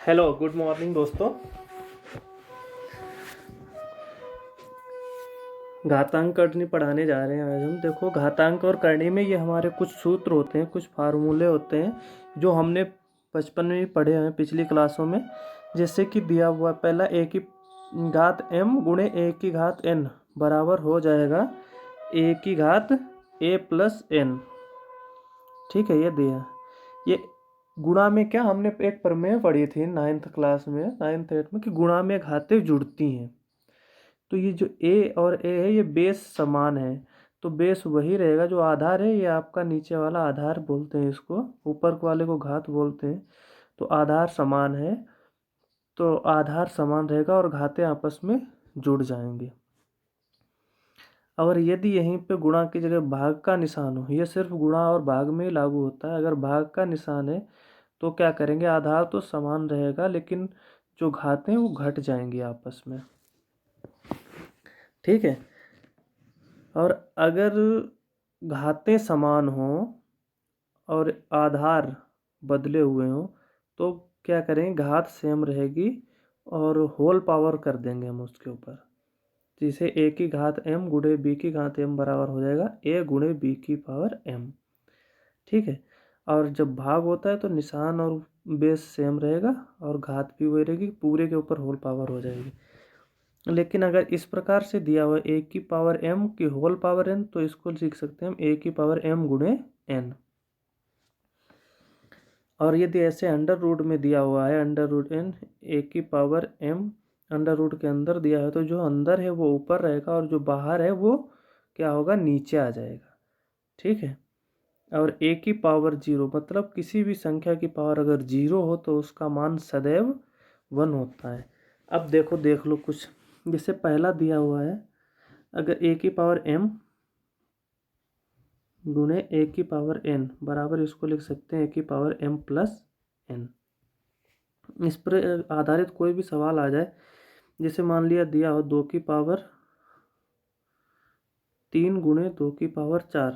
Hello good morning दोस्तों। घातांक करनी पढ़ाने जा रहे हैं आज हम। देखो, घातांक और करनी में ये हमारे कुछ सूत्र होते हैं, कुछ फार्मूले होते हैं जो हमने बचपन में ही पढ़े हैं पिछली क्लासों में। जैसे कि दिया हुआ पहला ए की घात m गुणे ए की घात n बराबर हो जाएगा ए की घात a प्लस n। ठीक है, ये दिया। ये गुणा में क्या हमने एक प्रमेय पढ़ी थी नाइन्थ क्लास में, नाइन्थ एट में, कि गुणा में घातें जुड़ती हैं। तो ये जो a और a है ये बेस समान है, तो बेस वही रहेगा। जो आधार है ये आपका नीचे वाला आधार बोलते हैं इसको, ऊपर वाले को घात बोलते हैं। तो आधार समान है, तो आधार समान रहेगा और घातें आपस में जुड़ जाएंगे। और यदि यहीं पे गुणा की जगह भाग का निशान हो, ये सिर्फ गुणा और भाग में ही लागू होता है। अगर भाग का निशान है तो क्या करेंगे, आधार तो समान रहेगा लेकिन जो घातें वो घट जाएंगी आपस में। ठीक है। और अगर घातें समान हों और आधार बदले हुए हों तो क्या करेंगे, घात सेम रहेगी और होल पावर कर देंगे हम उसके ऊपर। जिसे a की घात m गुणे b की घात m बराबर हो जाएगा a गुणे b की पावर m। ठीक है। और जब भाग होता है तो निशान और बेस सेम रहेगा और घात भी वही रहेगी, पूरे के ऊपर होल पावर हो जाएगी। लेकिन अगर इस प्रकार से दिया हुआ है a की पावर m की होल पावर n, तो इसको लिख सकते हैं हम a की पावर m गुणे n। और यदि ऐसे अंडर रूट में दिया हुआ है अंडर रूट n a की पावर m अंडर रूट के अंदर दिया है, तो जो अंदर है वो ऊपर रहेगा और जो बाहर है वो क्या होगा, नीचे आ जाएगा। ठीक है। और a की पावर 0 मतलब किसी भी संख्या की पावर अगर 0 हो तो उसका मान सदैव 1 होता है। अब देखो, देख लो कुछ। जैसे पहला दिया हुआ है, अगर a की पावर m गुणे a की पावर n बराबर, इसको लिख सकते हैं a की पावर m प्लस n। इस पर आधारित कोई भी सवाल आ जाए, जैसे मान लिया दिया हो 2 की पावर 3 गुणे 2 की पावर 4,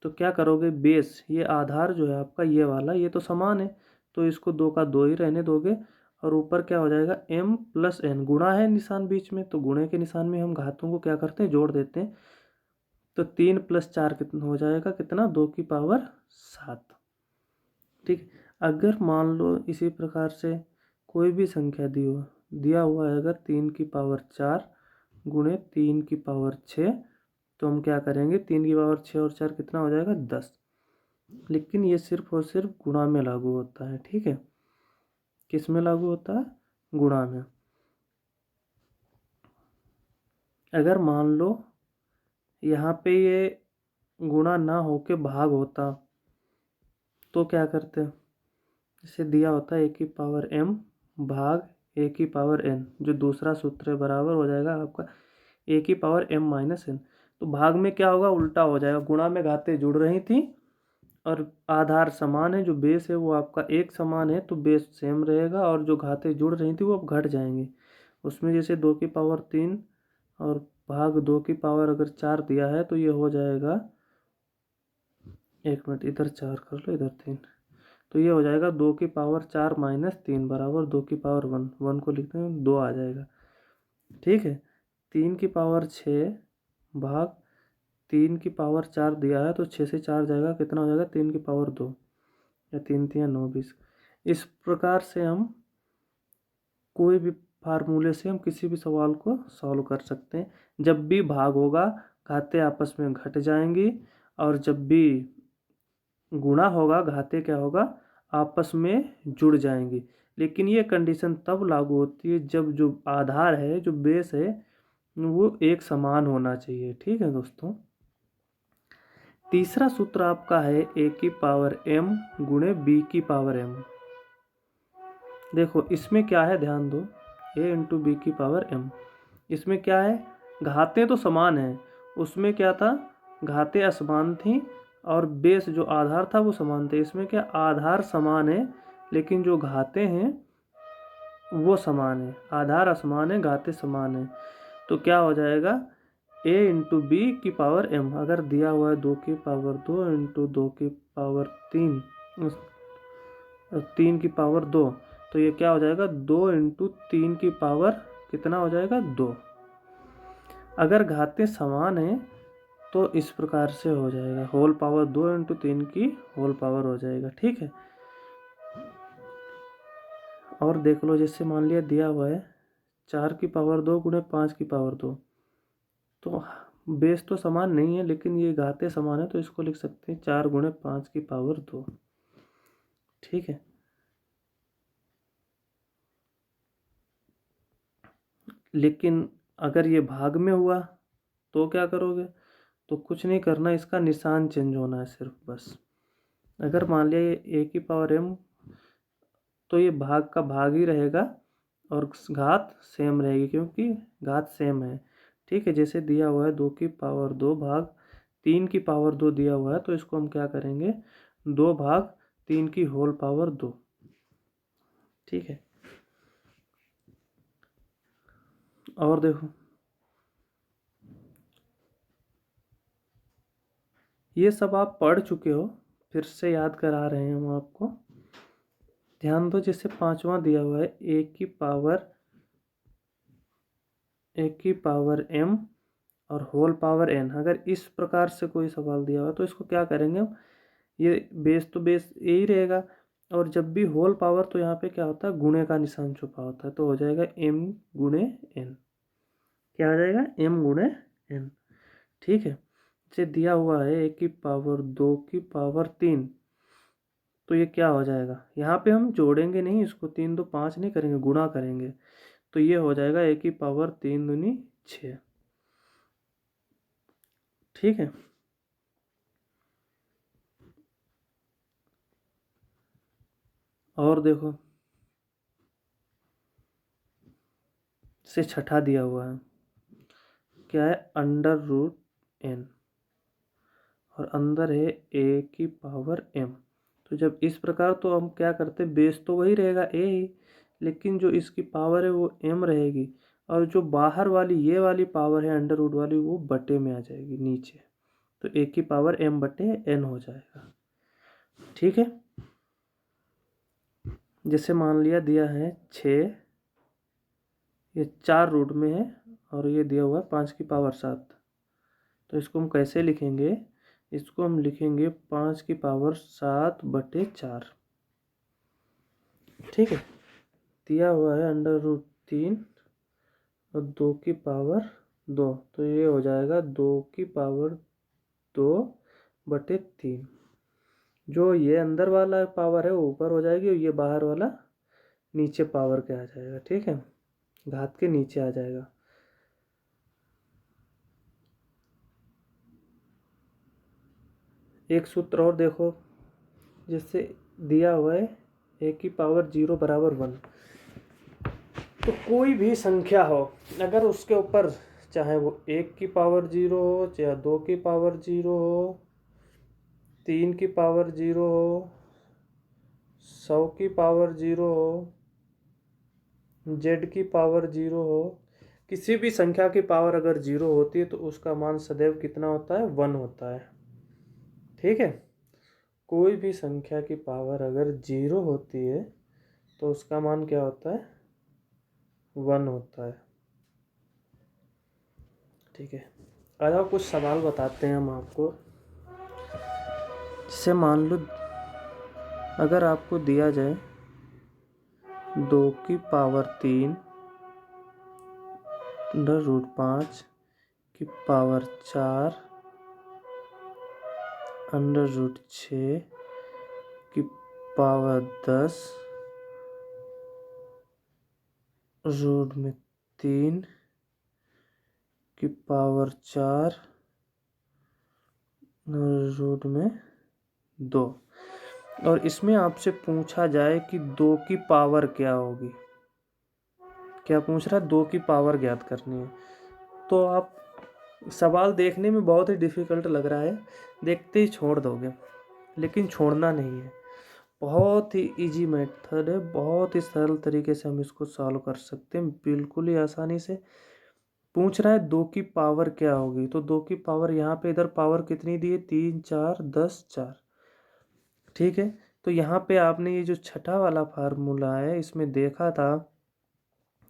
तो क्या करोगे, बेस ये आधार जो है आपका ये वाला, ये तो समान है तो इसको 2 का 2 ही रहने दोगे। और ऊपर क्या हो जाएगा, m प्लस n। गुणा है निशान बीच में, तो गुणे के निशान में हम घातों को क्या करते हैं, जोड़ देते हैं। तो 3 प्लस 4 कितना हो जाएगा, कितना, 2 की पावर 7। ठीक। अगर मान लो इसी प्रकार से कोई भी संख्या दिया हुआ है, अगर 3 की पावर 4 गुणे 3 की पावर 6, तो हम क्या करेंगे, 3 की पावर 6 और 4 कितना हो जाएगा, 10। लेकिन ये सिर्फ और सिर्फ गुणा में लागू होता है। ठीक है। किस में लागू होता है, गुणा में। अगर मान लो यहाँ पे ये गुणा ना होके भाग होता तो क्या करते हैं, जैसे दिया होता है a की पावर m भाग a की पावर n, जो दूसरा सूत्र है बराबर हो जाएगा आपका a की पावर m माइनस n। तो भाग में क्या होगा, उल्टा हो जाएगा। गुणा में घातें जुड़ रही थी और आधार समान है, जो बेस है वो आपका एक समान है तो बेस सेम रहेगा, और जो घातें जुड़ रही थी वो अब घट जाएंगी। उसमें जैसे 2 की पावर 3 और भाग 2 की पावर अगर 4 दिया है तो ये हो जाएगा, एक मिनट, इधर 4 कर लो इधर 3, तो ये हो जाएगा 2 की पावर 4 माइनस 3 बराबर 2 की पावर 1। 1 को लिखते हैं 2 आ जाएगा। ठीक है। 3 की पावर 6 भाग 3 की पावर 4 दिया है तो 6 से 4 जाएगा, कितना हो जाएगा, 3 की पावर 2, या 3 3 9 20। इस प्रकार से हम कोई भी फार्मूले से हम किसी भी सवाल को सॉल्व कर सकते हैं। जब भी भाग होगा घातें आपस में घट जाएंगी, और जब भी गुणा होगा घातें क्या होगा, आपस में जुड़ जाएंगी। लेकिन ये कंडीशन तब लागू होती है जब जो आधार है, जो बेस है, वो एक समान होना चाहिए। ठीक है दोस्तों। तीसरा सूत्र आपका है a की पावर m गुणे b की पावर m। देखो इसमें क्या है, ध्यान दो, a इंटू बी की पावर m। इसमें क्या है, घातें तो समान हैं, उसमें क्या था, घातें असमान थी और बेस जो आधार था वो समान थे। इसमें क्या, आधार समान है लेकिन जो घातें हैं वो समान है। आधार असमान है, घातें समान है, तो क्या हो जाएगा, a इंटू बी की पावर m। अगर दिया हुआ है 2 की पावर 2 इंटू 2 की पावर 3 3 की पावर 2, तो ये क्या हो जाएगा, 2 इंटू 3 की पावर कितना हो जाएगा, 2। अगर घातें समान हैं तो इस प्रकार से हो जाएगा, होल पावर 2 इंटू 3 की होल पावर हो जाएगा। ठीक है, और देख लो, जैसे मान लिया दिया हुआ है 4 की पावर 2 गुणे 5 की पावर 2, तो बेस तो समान नहीं है लेकिन ये घातें समान है, तो इसको लिख सकते हैं 4 गुणे 5 की पावर 2। ठीक है, लेकिन अगर ये भाग में हुआ तो क्या करोगे, तो कुछ नहीं करना, इसका निशान चेंज होना है सिर्फ बस। अगर मान लिया ये ए की पावर m, तो ये भाग का भाग ही रहेगा और घात सेम रहेगी क्योंकि घात सेम है। ठीक है, जैसे दिया हुआ है 2 की पावर 2 भाग 3 की पावर 2 दिया हुआ है, तो इसको हम क्या करेंगे, 2 भाग 3 की होल पावर 2। ठीक है, और देखो ये सब आप पढ़ चुके हो, फिर से याद करा रहे हैं हम आपको। ध्यान दो, जैसे पांचवा दिया हुआ है ए की पावर m और होल पावर n। अगर इस प्रकार से कोई सवाल दिया हुआ तो इसको क्या करेंगे हम, ये बेस तो बेस ए ही रहेगा, और जब भी होल पावर तो यहाँ पे क्या होता है, गुणे का निशान छुपा होता है, तो हो जाएगा m गुणे n। क्या हो जाएगा, m गुणे n। ठीक है, जैसे दिया हुआ है ए की पावर 2 की पावर 3, तो ये क्या हो जाएगा, यहाँ पे हम जोड़ेंगे नहीं इसको, 3 2 5 नहीं करेंगे, गुणा करेंगे, तो ये हो जाएगा ए की पावर 3 दूनी 6। ठीक है, और देखो से छठा दिया हुआ है, क्या है, अंडर रूट n, और अंदर है ए की पावर m। तो जब इस प्रकार, तो हम क्या करते हैं, बेस तो वही रहेगा ए ही, लेकिन जो इसकी पावर है वो m रहेगी, और जो बाहर वाली ये वाली पावर है अंडर रूट वाली, वो बटे में आ जाएगी नीचे, तो ए की पावर m बटे n हो जाएगा। ठीक है, जैसे मान लिया दिया है 6, ये 4 रूट में है, और ये दिया हुआ है 5 की पावर 7, तो इसको हम कैसे लिखेंगे, इसको हम लिखेंगे 5 की पावर 7 बटे 4। ठीक है, दिया हुआ है अंडर रूट 3 और 2 की पावर 2, तो ये हो जाएगा 2 की पावर 2 बटे 3। जो ये अंदर वाला पावर है वो ऊपर हो जाएगी, और ये बाहर वाला नीचे पावर के आ जाएगा। ठीक है, घात के नीचे आ जाएगा। एक सूत्र और देखो, जैसे दिया हुआ है ए की पावर 0 बराबर 1, तो कोई भी संख्या हो, अगर उसके ऊपर चाहे वो 1 की पावर 0 हो, चाहे 2 की पावर 0 हो, 3 की पावर 0 हो, 100 की पावर 0 हो, जेड की पावर 0 हो, किसी भी संख्या की पावर अगर 0 होती है तो उसका मान सदैव कितना होता है, 1 होता है। ठीक है, कोई भी संख्या की पावर अगर 0 होती है तो उसका मान क्या होता है, 1 होता है। ठीक है, अब कुछ सवाल बताते हैं हम आपको। जैसे मान लो अगर आपको दिया जाए 2 की पावर 3 अंडर रूट 5 की पावर 4 अंडर रूट 6 की पावर 10 रूट में 3 की पावर 4 रूट में 2, और इसमें आपसे पूछा जाए कि 2 की पावर क्या होगी, क्या पूछ रहा है, 2 की पावर ज्ञात करनी है, तो आप सवाल देखने में बहुत ही डिफ़िकल्ट लग रहा है, देखते ही छोड़ दोगे, लेकिन छोड़ना नहीं है। बहुत ही इजी मेथड है, बहुत ही सरल तरीके से हम इसको सॉल्व कर सकते हैं, बिल्कुल ही आसानी से। पूछ रहा है 2 की पावर क्या होगी, तो 2 की पावर यहाँ पे इधर पावर कितनी दी है, 3 4 10 4। ठीक है, तो यहाँ पे आपने ये जो छठा वाला फार्मूला है इसमें देखा था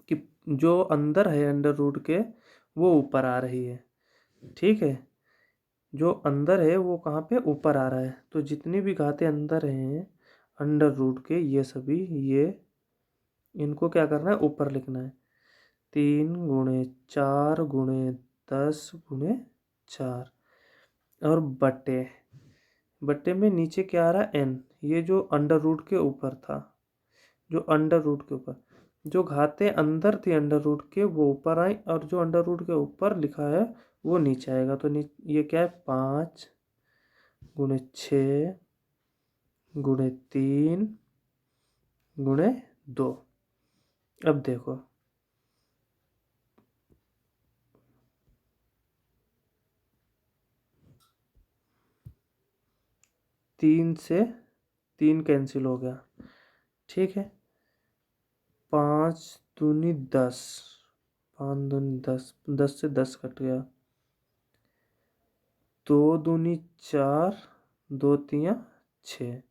कि जो अंदर है अंडर रूट के वो ऊपर आ रही है, ठीक है। जो अंदर है वो कहाँ पे ऊपर आ रहा है। तो जितनी भी घातें अंदर हैं अंडर रूट के ये सभी ये इनको क्या करना है ऊपर लिखना है। 3 × 4 × 10 × 4 और बटे बटे में नीचे क्या आ रहा है n, ये जो अंडर रूट के ऊपर था, जो अंडर रूट के ऊपर जो घातें अंदर थी अंडर रूट के वो ऊपर आई और जो अंडर रूट के ऊपर लिखा है वो नीचे आएगा। तो ये क्या है 5 × 6 × 3 × 2। अब देखो 3 से 3 कैंसिल हो गया, ठीक है। 5 दूनी 10, 5 दूनी 10, 10 से 10 कट गया। 2 दूनी 4, 2 तियाँ 6।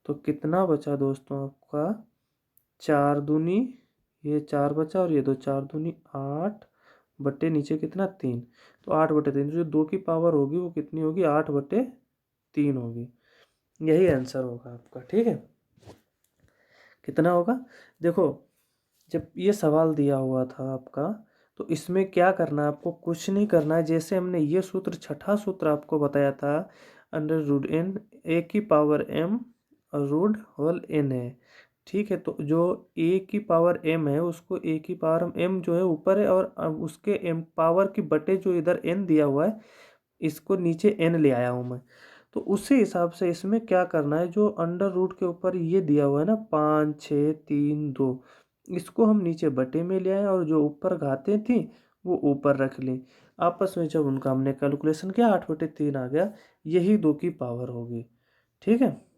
तो कितना बचा दोस्तों आपका 4 दूनी ये 4 बचा और ये 2, 4 दूनी 8 बटे नीचे कितना 3। तो 8/3 जो 2 की पावर होगी वो कितनी होगी 8/3 होगी। यही आंसर होगा आपका, ठीक है। कितना होगा देखो, जब ये सवाल दिया हुआ था आपका तो इसमें क्या करना है आपको, कुछ नहीं करना है। जैसे हमने ये सूत्र छठा सूत्र आपको बताया था अंडर रूट एन ए की power m root whole n है, ठीक है। तो जो ए की पावर एम है उसको ए की पावर एम जो है ऊपर है और अब उसके एम पावर की बटे जो इधर एन दिया हुआ है इसको नीचे एन ले आया हूँ मैं। तो उसी हिसाब से इसमें क्या करना है, जो अंडर रूट के ऊपर ये दिया हुआ है ना 5 6 3 2 इसको हम नीचे बटे में ले आए और जो ऊपर घातें थी वो ऊपर रख ली। आपस में जब उनका हमने कैलकुलेशन किया 8/3 आ गया। यही 2 की पावर होगी, ठीक है।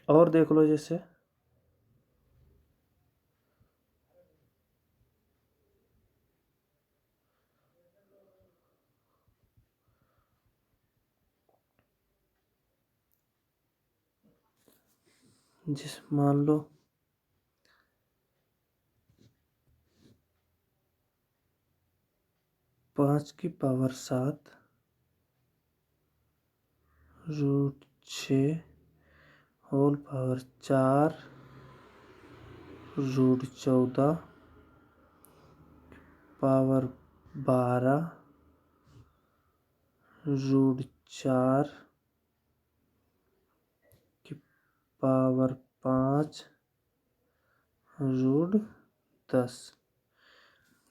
और देख लो जैसे मान लो 5 की पावर 7 √6 होल पावर 4 √14 पावर 12 √4 की पावर 5 √10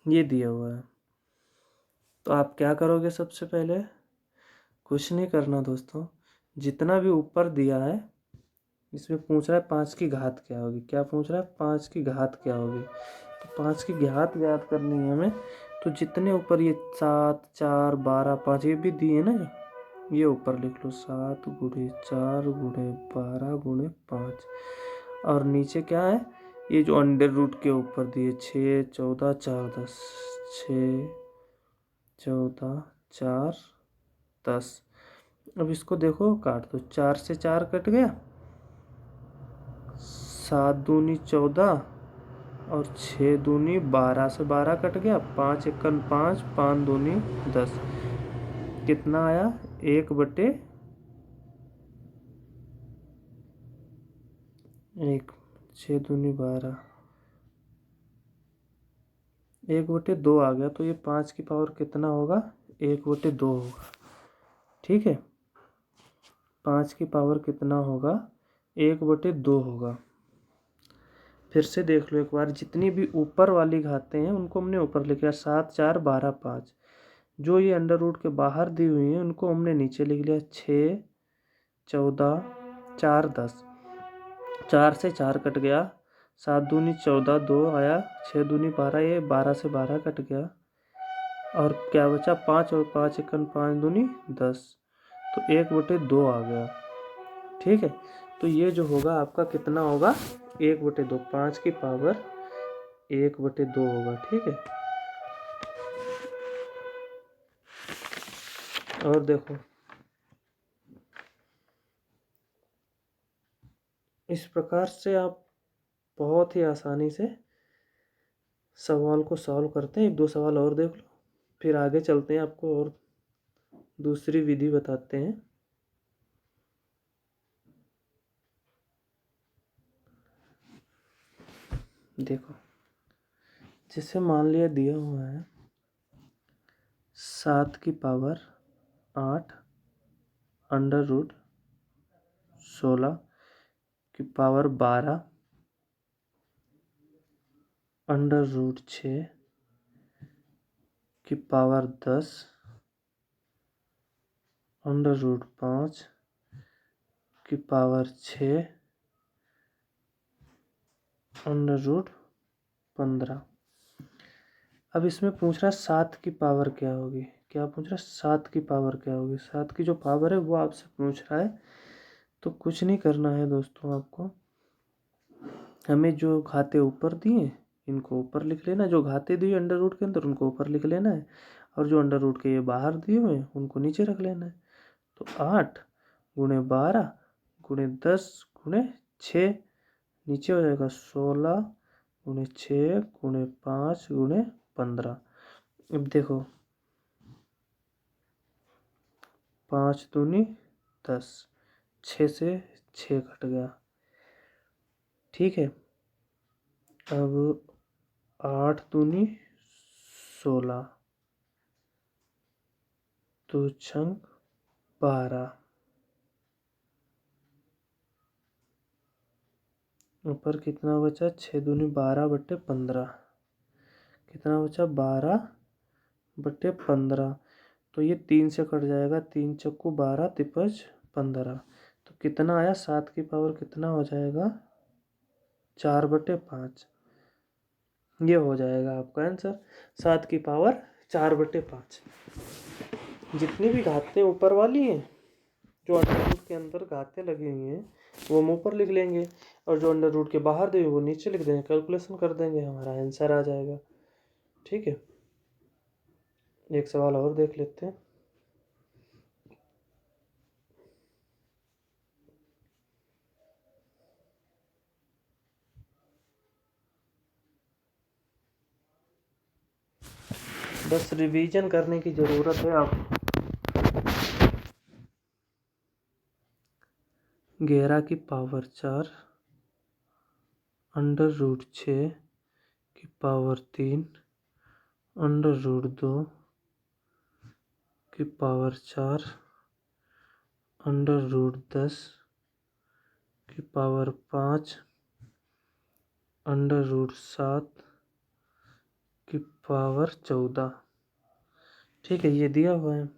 ये दिया हुआ है। तो आप क्या करोगे, सबसे पहले कुछ नहीं करना दोस्तों, जितना भी ऊपर दिया है इसमें पूछ रहा है 5 की घात क्या होगी। क्या पूछ रहा है 5 की घात क्या होगी। तो 5 की घात ज्ञात करनी है हमें। तो जितने ऊपर ये 7 4 12 5 ये भी दिए ना, ये ऊपर लिख लो 7 × 4 × 12 × 5 और नीचे क्या है ये जो अंडर रूट के ऊपर दिए 6 14 4 10 6 14 4 10। अब इसको देखो काट दो, 4 से 4 कट गया, 7 दूनी 14 और 6 दूनी 12 से 12 कट गया, 5 एकन 5 5 दूनी 10 कितना आया 1/1 6 दूनी 12 1/2 आ गया। तो ये 5 की पावर कितना होगा 1/2 होगा, ठीक है। 5 की पावर कितना होगा 1/2 होगा। फिर से देख लो एक बार, जितनी भी ऊपर वाली घातें हैं उनको हमने ऊपर लिखा 7 4 12 5। जो ये अंडर रूट के बाहर दी हुई हैं उनको हमने नीचे लिख लिया 6 14 4 10। 4 से 4 कट गया, 7 दूनी 14 2 आया, 6 दूनी 12 ये 12 से 12 कट गया और क्या बचा 5 और 5 एकन 5 दूनी 10। तो 1/2 आ गया, ठीक है। तो ये जो होगा आपका कितना होगा 1/2, 5 की पावर 1/2 होगा, ठीक है। और देखो इस प्रकार से आप बहुत ही आसानी से सवाल को सॉल्व करते हैं। एक दो सवाल और देख लो, फिर आगे चलते हैं, आपको और दूसरी विधि बताते हैं। देखो, जैसे मान लिया दिया हुआ है 7 की पावर 8 अंडर रूट 16 की पावर 12 अंडर रूट 6 की पावर 10 अंडर रूट 5 की पावर 6 अंडर रूट 15। अब इसमें पूछ रहा है 7 की पावर क्या होगी। क्या पूछ रहा है? 7 की पावर क्या होगी। 7 की जो पावर है वो आपसे पूछ रहा है। तो कुछ नहीं करना है दोस्तों, आपको हमें जो घाते ऊपर दिए इनको ऊपर लिख लेना, जो घाते दिए अंडर रूट के अंदर उनको ऊपर लिख लेना है, और जो अंडर रूट के ये बाहर दिए हुए हैं उनको नीचे रख लेना है। तो 8 गुणे 12 गुणे 10 गुणे 6, नीचे हो जाएगा 16 गुणे 6 गुणे 5 गुणे 15। अब देखो 5 दूनी 10, 6 से 6 कट गया, ठीक है। अब 8 दूनी 16, दो छंग 12, ऊपर कितना बचा? 6 दूनी 12/15, कितना बचा? 12/15। तो ये 3 से कट जाएगा, 3 चक्कू 12 तिपच 15। तो कितना आया? 7 की पावर कितना हो जाएगा? 4/5। ये हो जाएगा आपका आंसर, 7 की पावर 4/5। जितनी भी घातें ऊपर वाली हैं, जो अंडर रूट के अंदर घातें लगी हुई हैं वो हम ऊपर लिख लेंगे, और जो अंडर रूट के बाहर दे वो नीचे लिख देंगे, कैलकुलेशन कर देंगे, हमारा आंसर आ जाएगा। ठीक है, एक सवाल और देख लेते हैं। बस रिवीजन करने की ज़रूरत है आपको। 11 की पावर 4 अंडर रूट 6 की पावर 3 अंडर रूट 2 की पावर 4 अंडर रूट 10 की पावर 5 अंडर रूट 7 की पावर 14। ठीक है, ये दिया हुआ है।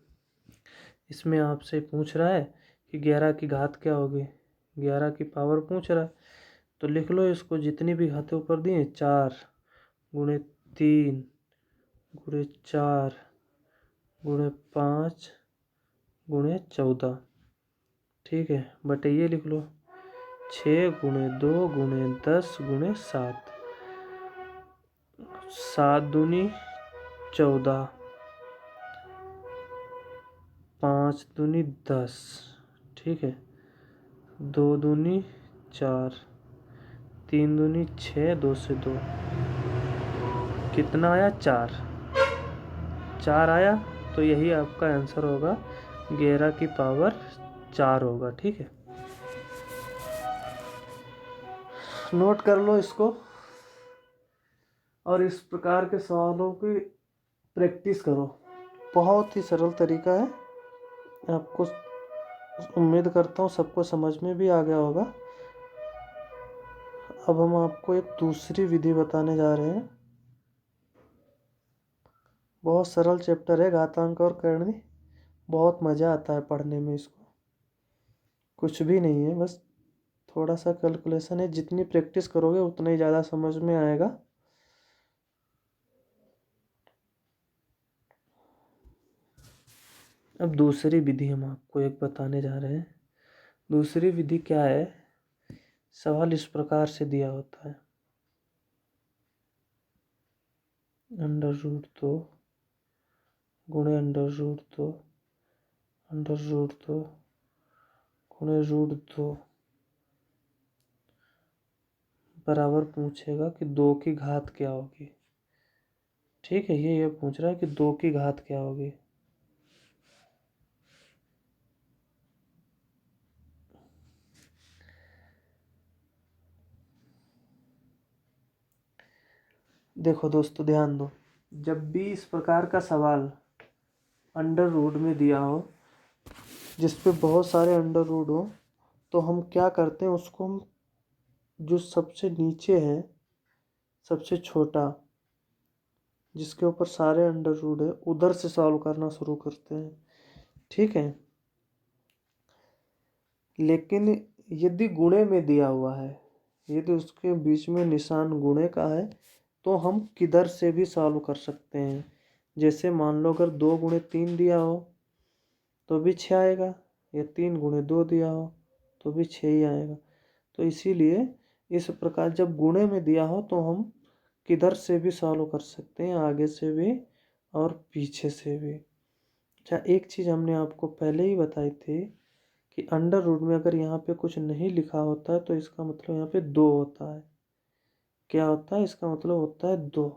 इसमें आपसे पूछ रहा है कि 11 की घात क्या होगी, 11 की पावर पूछ रहा है। तो लिख लो इसको, जितनी भी घातें ऊपर दी हैं, 4 गुणे 3 गुणे 4 गुणे 5 गुणे 14, ठीक है, बटे ये लिख लो 6 गुणे 2 गुणे 10 गुणे 7, 7 दूनी 14, 5 दूनी 10, ठीक है, 2 दूनी 4, 3 दूनी 6, 2 से 2, कितना आया? 4 आया। तो यही आपका आंसर होगा, 11 की पावर 4 होगा। ठीक है, नोट कर लो इसको, और इस प्रकार के सवालों की प्रैक्टिस करो। बहुत ही सरल तरीका है, आपको उम्मीद करता हूँ सबको समझ में भी आ गया होगा। अब हम आपको एक दूसरी विधि बताने जा रहे हैं। बहुत सरल चैप्टर है घातांक और करणी, बहुत मज़ा आता है पढ़ने में इसको। कुछ भी नहीं है, बस थोड़ा सा कैलकुलेशन है। जितनी प्रैक्टिस करोगे उतना ही ज़्यादा समझ में आएगा। अब दूसरी विधि हम आपको एक बताने जा रहे हैं। दूसरी विधि क्या है? सवाल इस प्रकार से दिया होता है, अंडर रूट 2 गुणे अंडर रूट 2 अंडर रूट 2 गुणे रूट 2 बराबर पूछेगा कि 2 की घात क्या होगी। ठीक है, ये पूछ रहा है कि 2 की घात क्या होगी। देखो दोस्तों, ध्यान दो, जब भी इस प्रकार का सवाल अंडर रूट में दिया हो, जिस पे बहुत सारे अंडर रूट हो, तो हम क्या करते हैं, उसको हम जो सबसे नीचे है, सबसे छोटा, जिसके ऊपर सारे अंडर रूट है, उधर से सॉल्व करना शुरू करते हैं। ठीक है, लेकिन यदि गुणे में दिया हुआ है, यदि उसके बीच में निशान गुणे का है, तो हम किधर से भी सॉल्व कर सकते हैं। जैसे मान लो अगर 2 गुणे 3 दिया हो तो भी 6 आएगा, या 3 गुणे 2 दिया हो तो भी 6 ही आएगा। तो इसीलिए इस प्रकार जब गुणे में दिया हो तो हम किधर से भी सॉल्व कर सकते हैं, आगे से भी और पीछे से भी। अच्छा, एक चीज़ हमने आपको पहले ही बताई थी कि अंडर रूट में अगर यहाँ पे कुछ नहीं लिखा होता है तो इसका मतलब यहाँ पे 2 होता है। क्या होता है? इसका मतलब होता है 2।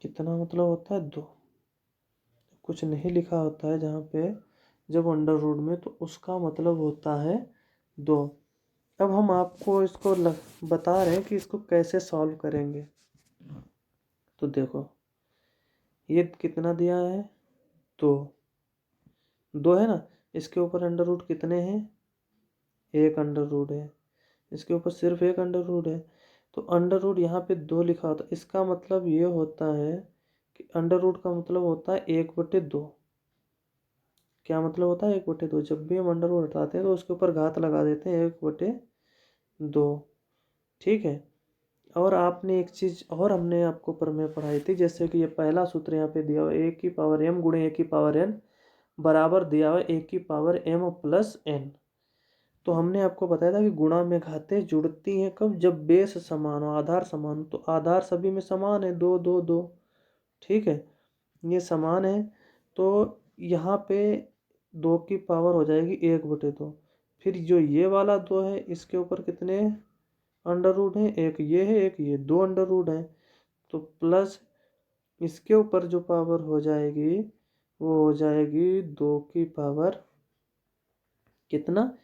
कितना मतलब होता है? 2। कुछ नहीं लिखा होता है जहाँ पे जब अंडर रूट में, तो उसका मतलब होता है 2। अब हम आपको इसको बता रहे हैं कि इसको कैसे सॉल्व करेंगे। तो देखो, ये कितना दिया है? 2। 2 है ना, इसके ऊपर अंडर रूट कितने हैं? 1 अंडर रूट है। इसके ऊपर सिर्फ 1 अंडर रूट है, तो अंडर रूट यहाँ पे 2 लिखा होता है। इसका मतलब ये होता है कि अंडर रूट का मतलब होता है 1/2। क्या मतलब होता है? 1/2। जब भी हम अंडर रूट हटाते हैं तो उसके ऊपर घात लगा देते हैं, 1/2। ठीक है, और आपने एक चीज़ और हमने आपको प्रमेय पढ़ाई थी, जैसे कि ये पहला सूत्र यहाँ पे दिया हुआ है, a की पावर m गुणे a की पावर n बराबर दिया हुआ है a की पावर m प्लस n। तो हमने आपको बताया था कि गुणा में घातें जुड़ती हैं कब? जब बेस समान हो, आधार समान हो। तो आधार सभी में समान है, 2 2 2। ठीक है, ये समान है, तो यहाँ पे 2 की पावर हो जाएगी 1/2। फिर जो ये वाला 2 है, इसके ऊपर कितने अंडर रूट है? एक ये है, एक ये, 2 अंडर रूट है। तो प्लस इसके ऊपर जो पावर हो जाएगी वो हो जाएगी 2 की पावर कितना?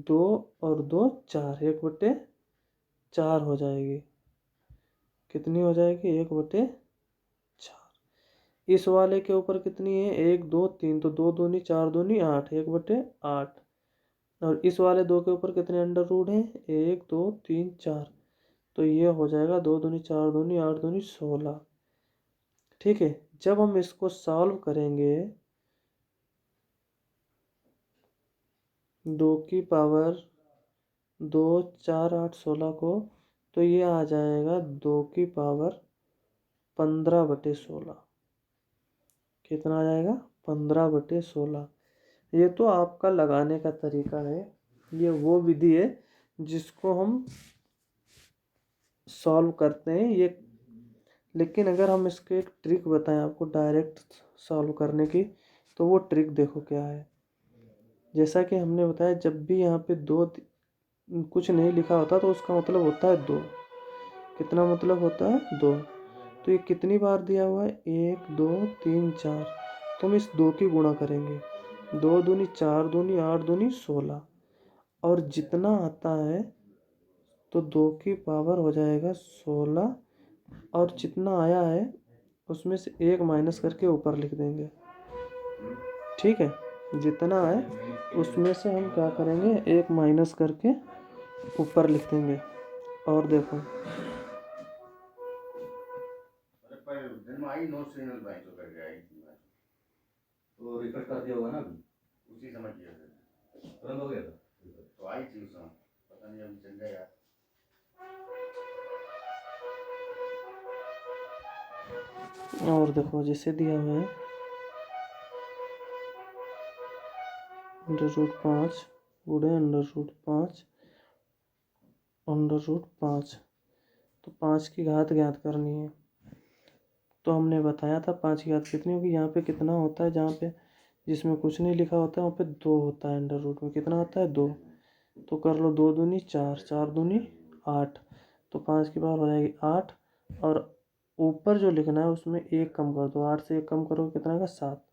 2 और 2 4, 1/4 हो जाएगी। कितनी हो जाएगी? 1/4। इस वाले के ऊपर कितनी है? 1 2 3, तो 2 दूनी 4 दूनी 8, 1/8। और इस वाले 2 के ऊपर कितने अंडर रूट हैं? 1 2 3 4, तो ये हो जाएगा 2 दूनी 4 दूनी 8 दूनी 16। ठीक है, जब हम इसको सॉल्व करेंगे 2 की पावर 2 4 8 16 को, तो ये आ जाएगा 2 की पावर 15/16। कितना आ जाएगा? 15/16। ये तो आपका लगाने का तरीका है, ये वो विधि है जिसको हम सॉल्व करते हैं ये। लेकिन अगर हम इसके एक ट्रिक बताएं आपको डायरेक्ट सॉल्व करने की, तो वो ट्रिक देखो क्या है। जैसा कि हमने बताया, जब भी यहाँ पे 2 कुछ नहीं लिखा होता तो उसका मतलब होता है 2। कितना मतलब होता है? 2। तो ये कितनी बार दिया हुआ है? 1 2 3 4। तो हम इस 2 की गुणा करेंगे, 2 दूनी 4 दूनी 8 दूनी 16, और जितना आता है तो 2 की पावर हो जाएगा 16, और जितना आया है उसमें से 1 माइनस करके ऊपर लिख देंगे। ठीक है, जितना है उसमें से हम क्या करेंगे? 1 माइनस करके ऊपर लिख देंगे। और देखो, तो रिफ्रेश कर दिया होगा ना अभी? उसी समय किया था, तुरंत हो गया था। तो आई थी उस समय, पता नहीं अभी चल गया यार। और देखो जैसे दिया हुआ है √5 गुणे √5 √5। तो 5 की घात ज्ञात करनी है। तो हमने बताया था 5 की घात कितनी होगी। यहाँ पे कितना होता है? जहाँ पे जिसमें कुछ नहीं लिखा होता है वहाँ पे 2 होता है अंडर रूट में। कितना होता है? 2। तो कर लो, 2 दूनी 4, 4 दूनी 8, तो 5 की पावर हो जाएगी 8। और ऊपर जो लिखना है उसमें 1 कम कर दो, 8 से 1 कम करो कितना आएगा 7,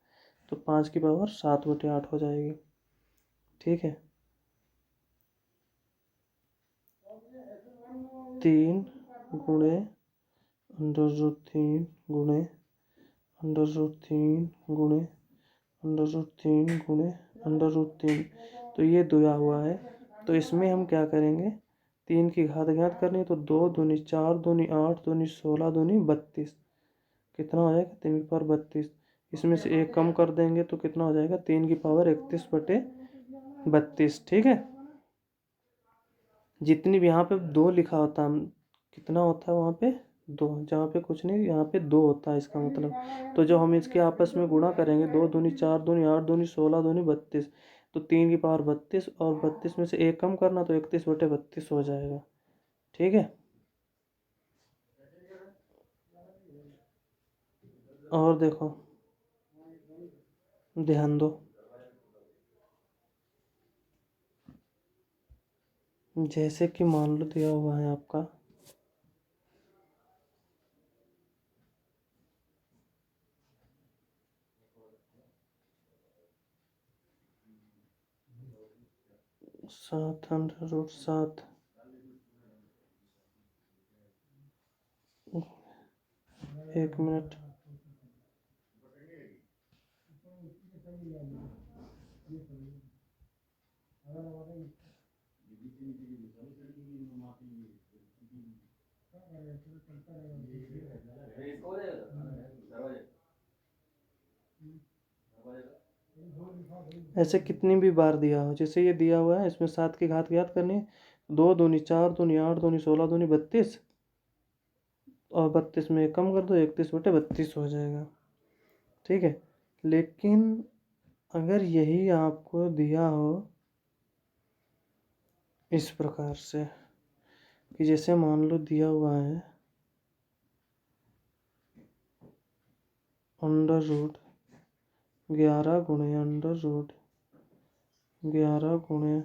तो 5 की पावर 7/8 हो जाएगी। ठीक है, 3 गुणे √3 गुणे √3 गुणे √3 गुणे √3, तो ये दिया हुआ है। तो इसमें हम क्या करेंगे, 3 की घात ज्ञात करनी है, तो 2 दूनी 4 दूनी 8 दूनी 16 दूनी 32, कितना हो जाएगा 3 की पावर 32। इसमें से 1 कम कर देंगे तो कितना हो जाएगा 3 की पावर 31/32। ठीक है, जितनी भी यहाँ पे 2 लिखा होता है, कितना होता है वहाँ पे 2, जहाँ पे कुछ नहीं यहाँ पे 2 होता है इसका मतलब। तो जो हम इसके आपस में गुणा करेंगे, 2 दूनी 4 दूनी 8 दूनी 16 दूनी 32, तो 3 की पावर 32, और 32 में से 1 कम करना तो 31/32 हो जाएगा। ठीक है, और देखो ध्यान दो, जैसे कि मान लो दिया हुआ है आपका 7√7, 1 मिनट, ऐसे कितनी भी बार दिया हो, जैसे ये दिया हुआ है इसमें 7 की घात ज्ञात करनी है, 2 दूनी 4 दूनी 8 दूनी 16 दूनी 32, और 32 में 1 कम कर दो 31/32 हो जाएगा। ठीक है, लेकिन अगर यही आपको दिया हो इस प्रकार से कि जैसे मान लो दिया हुआ है √11 गुणे √11 गुणे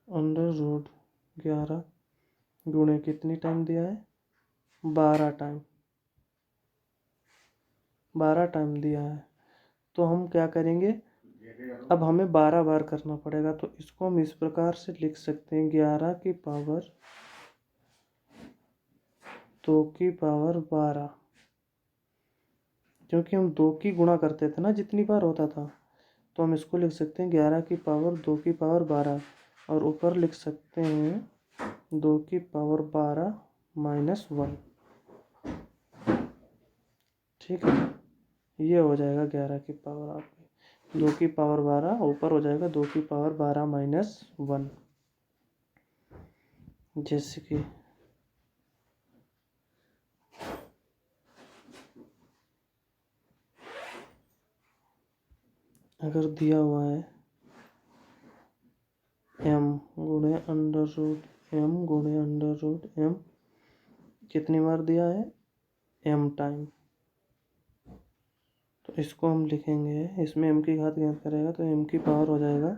√11 गुणे कितनी टाइम दिया है 12 टाइम, 12 टाइम दिया है। तो हम क्या करेंगे, अब हमें 12 बार करना पड़ेगा, तो इसको हम इस प्रकार से लिख सकते हैं 11 की पावर 2 की पावर 12, क्योंकि हम 2 की गुणा करते थे ना जितनी बार होता था, तो हम इसको लिख सकते हैं 11 की पावर 2 की पावर 12, और ऊपर लिख सकते हैं 2 की पावर 12 -1। ठीक है, ये हो जाएगा 11 की पावर आपकी 2 की पावर 12, ऊपर हो जाएगा 2 की पावर 12 -1। जैसे कि अगर दिया हुआ है m गुणे √m गुणे √m, कितनी बार दिया है m टाइम, तो इसको हम लिखेंगे, इसमें m की घात ज्ञात करेगा तो m की पावर हो जाएगा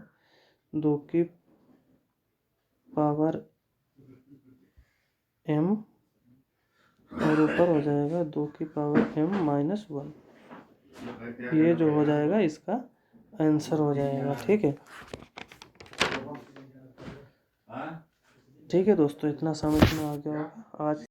2 की पावर m, और ऊपर हो जाएगा 2 की पावर m -1। ये जो हो जाएगा इसका आंसर हो जाएगा। ठीक है, ठीक है दोस्तों, इतना समझ में आ गया होगा आज।